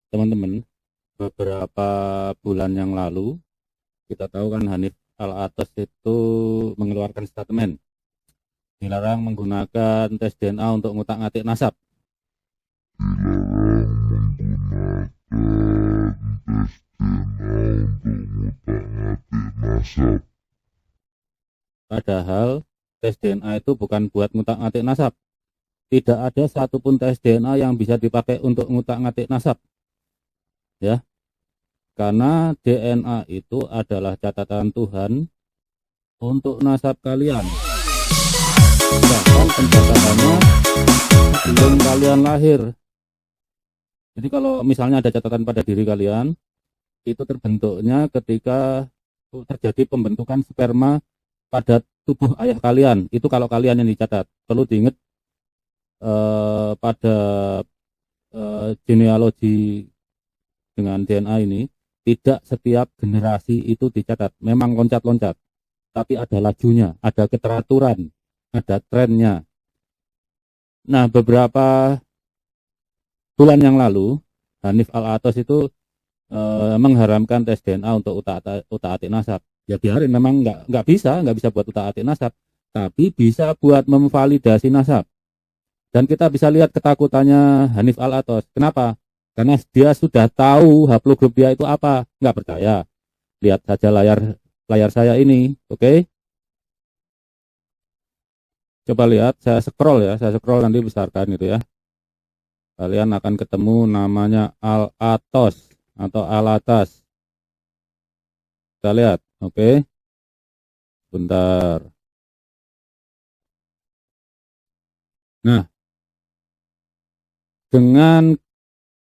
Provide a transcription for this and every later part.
Teman-teman, beberapa bulan yang lalu kita tahu kan Hanif Al-Atas itu mengeluarkan statement dilarang menggunakan tes DNA untuk ngutak-ngatik nasab. Padahal tes DNA itu bukan buat ngutak-ngatik nasab. Tidak ada satupun tes DNA yang bisa dipakai untuk ngutak-ngatik nasab. Ya, karena DNA itu adalah catatan Tuhan untuk nasab kalian. Bahkan pencatatannya sebelum kalian lahir. Jadi kalau misalnya ada catatan pada diri kalian, itu terbentuknya ketika terjadi pembentukan sperma pada tubuh ayah kalian. Itu kalau kalian yang dicatat. Perlu diingat pada genealogi dengan DNA ini, tidak setiap generasi itu dicatat. Memang loncat-loncat, tapi ada lajunya, ada keteraturan, ada trennya. Nah, beberapa bulan yang lalu, Hanif Al-Atas itu mengharamkan tes DNA untuk utak-atik nasab. Ya biarin, memang nggak bisa buat utak-atik nasab, tapi bisa buat memvalidasi nasab. Dan kita bisa lihat ketakutannya Hanif Al-Atas. Kenapa? Karena dia sudah tahu haplogrup dia itu apa. Nggak percaya? Lihat saja layar saya ini, oke? Coba lihat, saya scroll nanti besarkan gitu ya. Kalian akan ketemu namanya Al-Atas atau Al-Atas. Kita lihat, oke? Bentar. Nah, dengan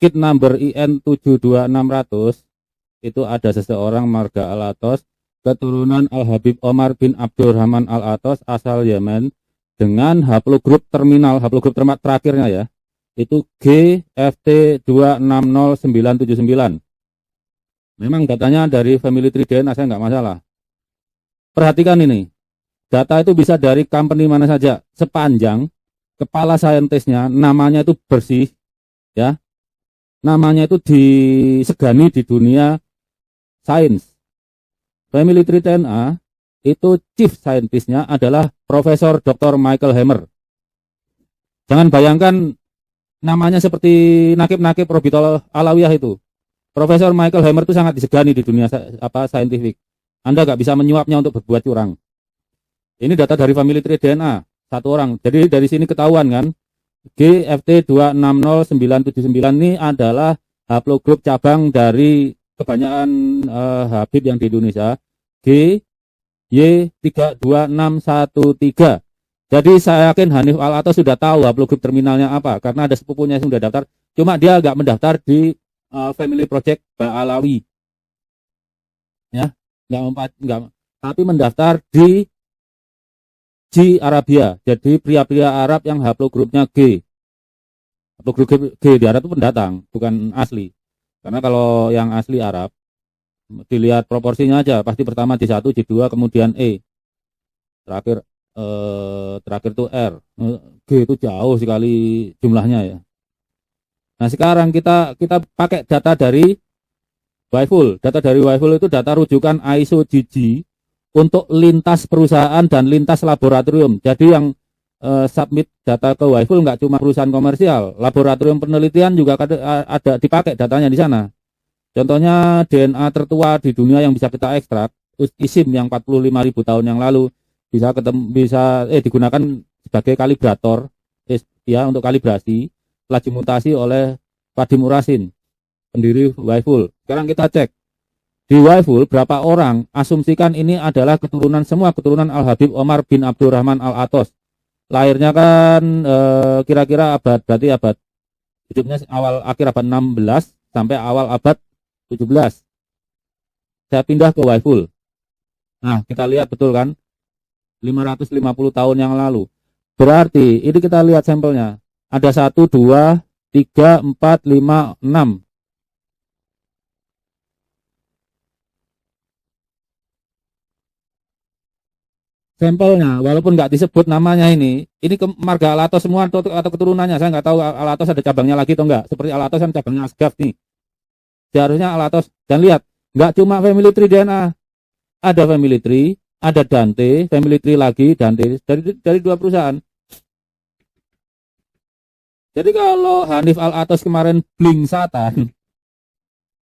kit number IN 72600 itu ada seseorang marga Al-Atas, keturunan Al-Habib Omar bin Abdurrahman Al-Atas asal Yemen, dengan haplogrup terakhirnya ya, itu GFT260979. Memang datanya dari family tree DNA, saya nggak masalah. Perhatikan ini, data itu bisa dari company mana saja, sepanjang kepala saintisnya namanya itu bersih, ya, namanya itu disegani di dunia sains. Family tree DNA itu chief scientistnya adalah Profesor Dr. Michael Hammer. Jangan bayangkan namanya seperti nakib-nakib Robitol Alawiyah itu. Profesor Michael Hammer itu sangat disegani di dunia saintifik. Anda nggak bisa menyuapnya untuk berbuat curang. Ini data dari family tree DNA satu orang. Jadi dari sini ketahuan kan, GFT260979 ini adalah haplogrup cabang dari kebanyakan Habib yang di Indonesia, GY32613. Jadi saya yakin Hanif Al-Atas sudah tahu haplogrup terminalnya apa, karena ada sepupunya yang sudah daftar. Cuma dia nggak mendaftar di Family Project Ba'alawi, ya, nggak, tapi mendaftar di G Arabia. Jadi pria-pria Arab yang haplogrupnya G. Haplogrup G di Arab itu pendatang, bukan asli. Karena kalau yang asli Arab, dilihat proporsinya aja, pasti pertama di 1, di 2, kemudian E. Terakhir itu R. G itu jauh sekali jumlahnya ya. Nah, sekarang kita pakai data dari Wiful. Data dari Wiful itu data rujukan ISO GG untuk lintas perusahaan dan lintas laboratorium. Jadi yang submit data ke Wiful nggak cuma perusahaan komersial, laboratorium penelitian juga ada dipakai datanya di sana. Contohnya DNA tertua di dunia yang bisa kita ekstrak, ISIM yang 45.000 tahun yang lalu bisa digunakan sebagai kalibrator ya, untuk kalibrasi, telah dimutasi oleh Vadim Urasin, pendiri Wiful. Sekarang kita cek di Wiful berapa orang, asumsikan ini adalah semua keturunan Al-Habib Omar bin Abdurrahman Al-Atas. Lahirnya kan kira-kira berarti abad hidupnya akhir abad 16 sampai awal abad 17. Saya pindah ke Wiful. Nah, kita lihat betul kan, 550 tahun yang lalu. Berarti ini kita lihat sampelnya. Ada 1, 2, 3, 4, 5, 6. Sampelnya, walaupun nggak disebut namanya ini marga Al-Atas semua atau keturunannya. Saya nggak tahu Al-Atas ada cabangnya lagi atau enggak. Seperti Al-Atas kan cabangnya Asgaf nih. seharusnya Alatos. Dan lihat, nggak cuma family tree DNA, ada family tree, ada Dante, family tree lagi Dante dari dua perusahaan. Jadi kalau Hanif Alatos kemarin bling satan,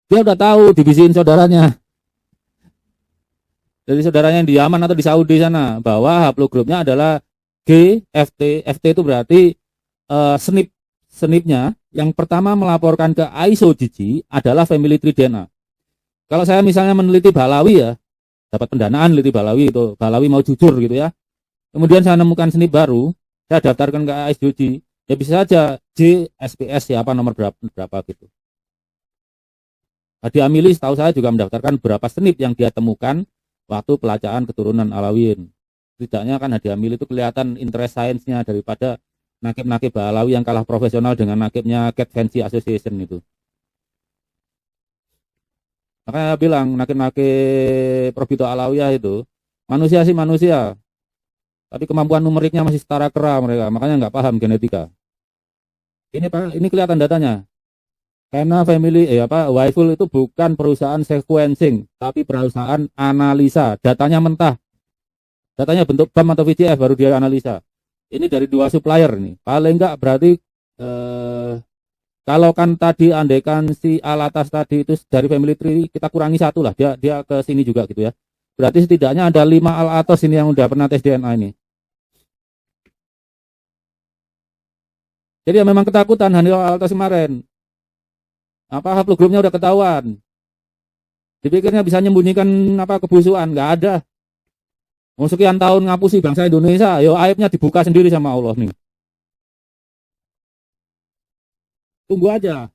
dia udah tahu divisiin saudaranya. Dari saudaranya yang di Yaman atau di Saudi sana, bahwa haplogroupnya adalah GFT. FT itu berarti senipnya yang pertama melaporkan ke ISO-GG adalah family tree DNA. Kalau saya misalnya meneliti Balawi ya, dapat pendanaan meneliti Balawi itu, Balawi mau jujur gitu ya. Kemudian saya nemukan senip baru, saya daftarkan ke ISO-GG, ya bisa saja J SPS ya apa nomor berapa gitu. Hadi Amili setahu saya juga mendaftarkan beberapa senip yang dia temukan waktu pelacakan keturunan Alawiyin. Setidaknya kan Hadi Amili itu kelihatan interest science-nya daripada nakib-nakib Balawi yang kalah profesional dengan nakibnya Cat Fancy Association itu. Makanya saya bilang nakib-nakib Probito Alawiyah itu manusia sih manusia, tapi kemampuan numeriknya masih setara kera mereka, makanya nggak paham genetika. Ini Pak, ini kelihatan datanya. Karena family Waiful itu bukan perusahaan sequencing, tapi perusahaan analisa. Datanya mentah. Datanya bentuk BAM atau VCF baru dia analisa. Ini dari dua supplier nih. Paling enggak berarti kalau kan tadi andaikan si Alatas tadi itu dari family tree kita kurangi satu lah. Dia ke sini juga gitu ya. Berarti setidaknya ada 5 Alatos ini yang udah pernah tes DNA ini. Jadi ya memang ketakutan Hanif Alatas kemarin. Apa haplogroupnya udah ketahuan. Dipikirnya bisa menyembunyikan apa kebusukan, nggak ada. Mau sekian tahun ngapusi bangsa Indonesia, yo aibnya dibuka sendiri sama Allah nih. Tunggu aja.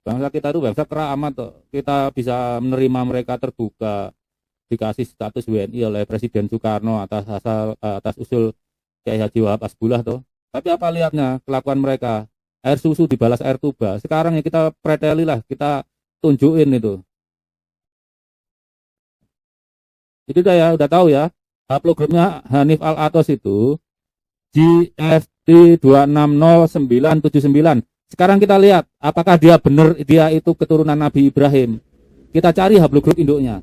Bangsa kita itu bangsa keramat tuh. Kita bisa menerima mereka terbuka, dikasih status WNI oleh Presiden Soekarno atas usul Kiai Haji Wahab Asbullah tuh. Tapi apa lihatnya kelakuan mereka? Air susu dibalas air tuba. Sekarang ya kita preteli lah, kita tunjukin itu. Itu udah tahu ya. Haplogroupnya Hanif Alatos itu GFT 2600979. Sekarang kita lihat apakah dia benar dia itu keturunan Nabi Ibrahim. Kita cari haplogroup induknya.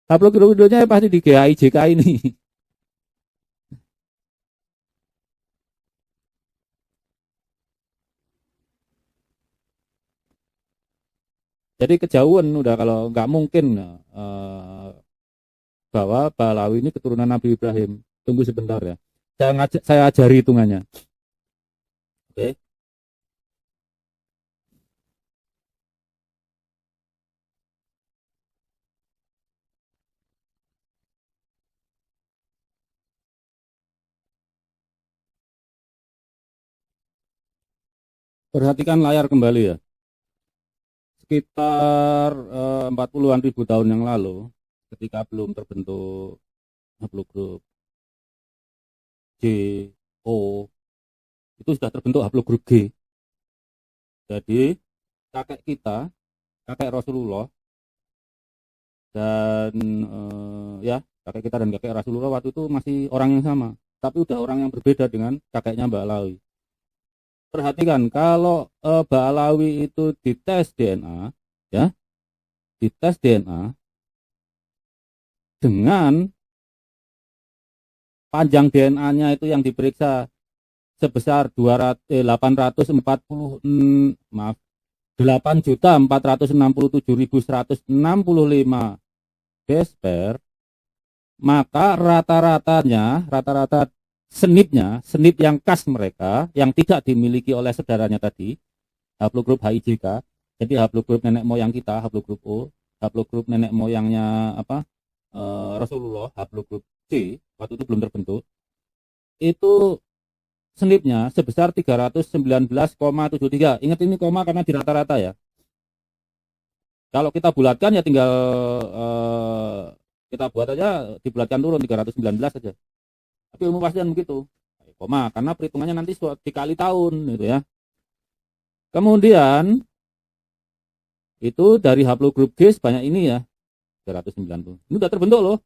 Haplogroup induknya pasti di GIJK ini. Jadi kejauhan udah kalau nggak mungkin bahwa Balawi ini keturunan Nabi Ibrahim. Tunggu sebentar ya. Saya ajari hitungannya. Oke. Perhatikan layar kembali ya. Sekitar 40-an ribu tahun yang lalu, ketika belum terbentuk haplogroup J, O, itu sudah terbentuk haplogroup G. Jadi kakek kita, kakek Rasulullah, dan kakek kita dan kakek Rasulullah waktu itu masih orang yang sama, tapi udah orang yang berbeda dengan kakeknya Mbak Alawi. Perhatikan kalau Mbak Alawi itu dites DNA, ya, dites DNA dengan panjang DNA-nya itu yang diperiksa sebesar 8.467.165 base pair, maka rata senip yang khas mereka yang tidak dimiliki oleh saudaranya tadi, haplogroup HIJK, jadi haplogroup nenek moyang kita, haplogroup O, haplogroup nenek moyangnya Rasulullah, haplogroup C, waktu itu belum terbentuk, itu senipnya sebesar 319,73. Ingat ini koma karena di rata-rata ya. Kalau kita bulatkan ya tinggal kita buat aja, dibulatkan turun 319 saja. Tapi ilmu pastian begitu. Koma karena perhitungannya nanti dikali tahun gitu ya. Kemudian itu dari haplogroup G sebanyak ini ya, 390. Ini udah terbentuk loh.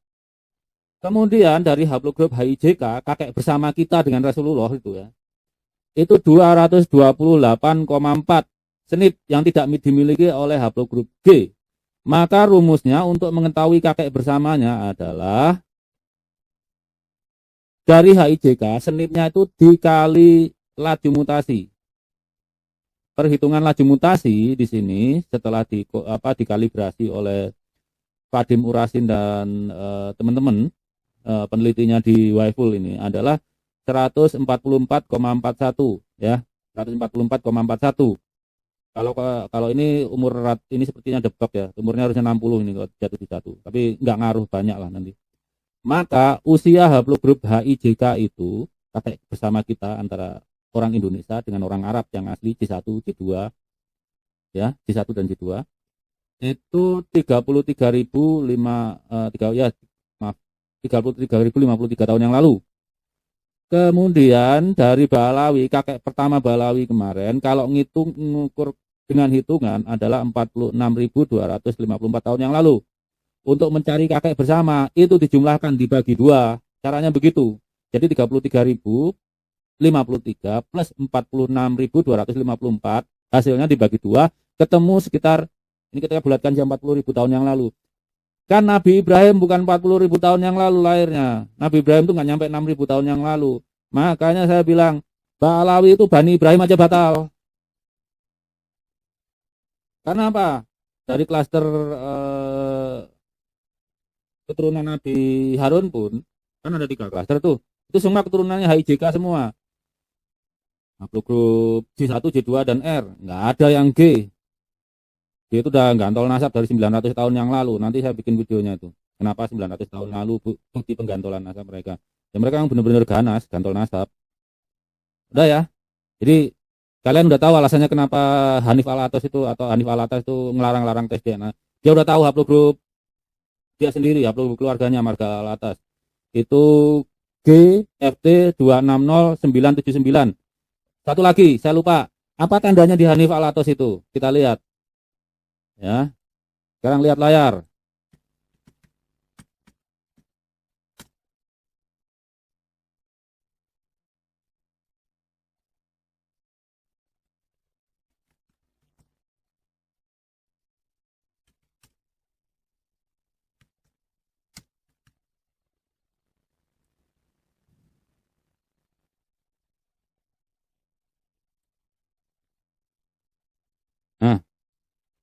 Kemudian dari haplogrup HIJK, kakek bersama kita dengan Rasulullah itu ya, itu 228,4 SNP yang tidak dimiliki oleh haplogrup G. Maka rumusnya untuk mengetahui kakek bersamanya adalah dari HIJK SNP-nya itu dikali laju mutasi. Perhitungan laju mutasi di sini setelah dikalibrasi oleh Vadim Urasin dan teman-teman penelitinya di Wayful ini adalah 144,41 ya, 144,41. Kalau ini umur ini sepertinya debak ya, umurnya harusnya 60 ini kalau jatuh di satu, tapi nggak ngaruh banyak lah nanti. Maka usia haplogrup HIJK itu kakek bersama kita antara orang Indonesia dengan orang Arab yang asli J1, J2 ya, J1 dan J2 itu 33.053 tahun yang lalu. Kemudian dari Balawi, kakek pertama Balawi kemarin kalau ngukur dengan hitungan adalah 46.254 tahun yang lalu. Untuk mencari kakek bersama itu dijumlahkan dibagi 2. Caranya begitu. Jadi 33.053 plus 46.254 hasilnya dibagi 2, ketemu sekitar, ini kita bulatkan jam 40.000 tahun yang lalu. Kan Nabi Ibrahim bukan 40.000 tahun yang lalu lahirnya. Nabi Ibrahim itu nggak nyampe 6.000 tahun yang lalu. Makanya saya bilang Balawi itu Bani Ibrahim aja batal. Karena apa? Dari klaster keturunan Nabi Harun pun kan ada 3 klaster tuh. Itu semua keturunannya HIJK semua. Haplogrup J1, J2 dan R. Nggak ada yang G. G itu udah gantol nasab dari 900 tahun yang lalu. Nanti saya bikin videonya itu. Kenapa 900 tahun lalu bukti penggantolan nasab mereka. Ya mereka yang benar-benar ganas, gantol nasab. Udah ya. Jadi kalian udah tahu alasannya kenapa Hanif Alatas itu ngelarang-larang tes DNA. Dia udah tahu haplogrup dia sendiri, haplogrup keluarganya marga Alatas. Itu GFT 260979. Satu lagi, saya lupa. Apa tandanya di Hanif Alatas itu? Kita lihat. Ya. Sekarang lihat layar. Nah,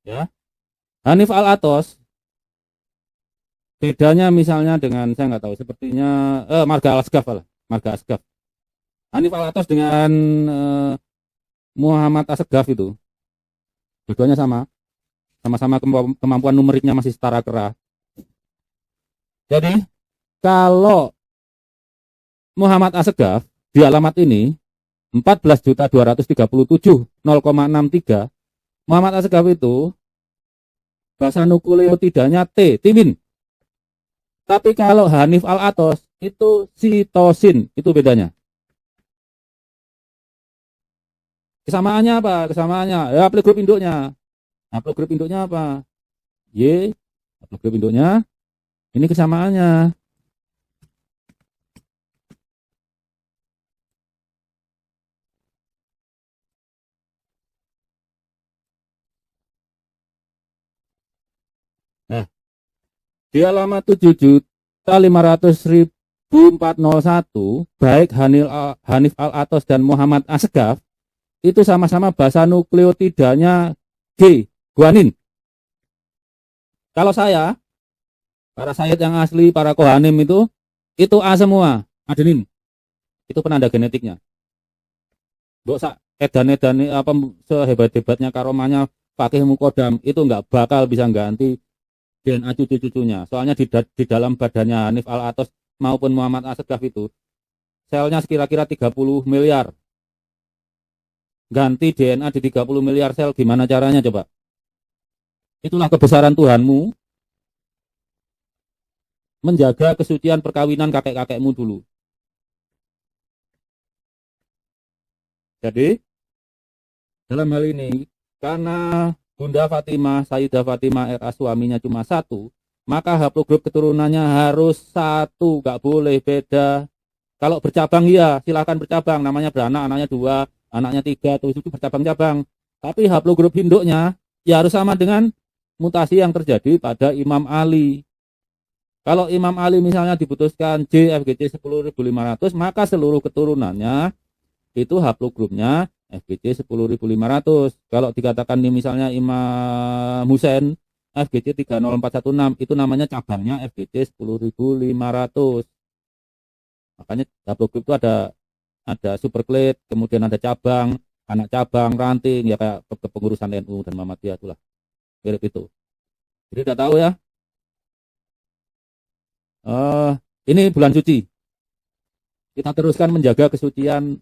ya. Hanif Alatas bedanya misalnya dengan saya nggak tahu, sepertinya marga Asgaf lah, marga Asgaf. Hanif Alatas dengan Muhammad Asgaf itu, dua-duanya sama-sama kemampuan numeriknya masih setara kera. Jadi kalau Muhammad Asgaf di alamat ini 14.237.0,63, Muhammad Asgaf itu bahasa nukleotidanya T, timin. Tapi kalau Hanif Alatas itu sitosin, itu bedanya. Kesamaannya apa? Kesamaannya ya haplogrup induknya. Haplogrup induknya apa? Y. Haplogrup induknya. Ini kesamaannya. Nah, di alamat 7.500.401 baik Hanif Alatas dan Muhammad Asgaf itu sama-sama bahasa nukleotidanya G, guanin. Kalau saya, para Sayyid yang asli, para Kohanim itu A semua, adenin. Itu penanda genetiknya. Dosa edan-edan apa sehebat-hebatnya karomahnya Fakih Mukodam itu nggak bakal bisa ganti DNA cucu-cucunya. Soalnya di dalam badannya Hanif Alatas maupun Muhammad Asgaf itu selnya kira-kira 30 miliar. Ganti DNA di 30 miliar sel, gimana caranya coba? Itulah kebesaran Tuhanmu menjaga kesucian perkawinan kakek-kakekmu dulu. Jadi dalam hal ini karena Bunda Fatimah, Sayyidah Fatimah RA suaminya cuma 1, maka haplogrup keturunannya harus satu, nggak boleh beda. Kalau bercabang ya silahkan bercabang, namanya beranak, anaknya 2, anaknya 3, terus itu bercabang-cabang. Tapi haplogrup induknya ya harus sama dengan mutasi yang terjadi pada Imam Ali. Kalau Imam Ali misalnya diputuskan JFGC 10.500, maka seluruh keturunannya itu haplogrupnya FGC 10.500. Kalau dikatakan nih misalnya Imam Husain FGC 30416, itu namanya cabangnya FGC 10.500. Makanya haplogrup itu ada superklid, kemudian ada cabang, anak cabang, ranting, ya kayak kepengurusan NU dan Muhammadiyah itulah. Mirip itu. Jadi udah tahu ya. Ini bulan suci. Kita teruskan menjaga kesucian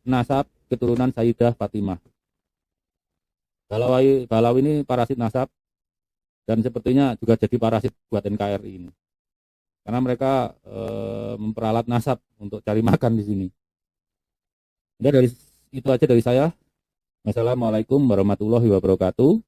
nasab keturunan Sayyidah Fatimah. Balawi ini parasit nasab dan sepertinya juga jadi parasit buat NKRI ini. Karena mereka memperalat nasab untuk cari makan di sini. Udah itu aja dari saya. Wassalamualaikum warahmatullahi wabarakatuh.